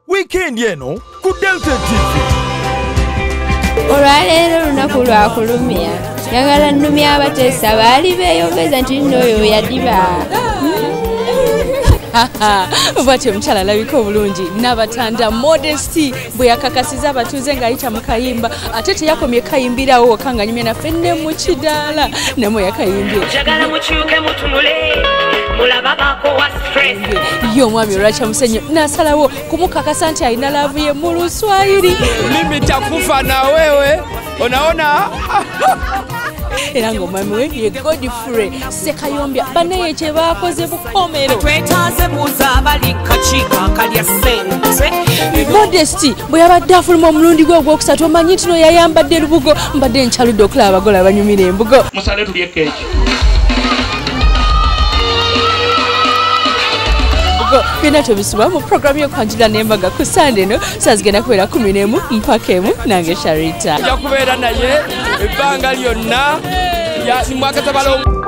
Wiikendi eno ku Delta TV. Olwaleero lunaku lwa kulumya. Njagala nnumya abateesa baali beeyongeza nti nnoyo yadiba. Bwatyo omukyala alabika obulungi n'abatanda Modesty bwe yakakasiza abatuuze ng'ayita mu kayimba ate teyakomye kayimbirawo wokka nga nyumye naffe ne mu kidaala namwe yakayimbye. Njagala mukyuke mutunule mulaba baako wa stress. Ye omwami olwakyamusenyo n'asalawo kumukakasa nti alina laavu ye mu Luswayiri. Mimi takufa na wewe, unaona? Era ng'omwami we ye Godfrey Sekayombya banaye kye baakoze bukomero. Twetaaze buuza abali kakiiko akalya ssente. Modesty bwe yabadde afuluma omulundi gwe ogwokusatu omanyi nti no yayambadde lubugo mbadde nkyaludde okulaba abagole abanyumira embugo. Musale tulye keeki. Byonna tubisubwa mu programu y'Okwanjula n'Embaga Kusande eno saa zigenda kubeera 11 mpaka 1 nange Sharita. Ojja kubeera naye ebbanga lyonna ya mwaka tabalongo.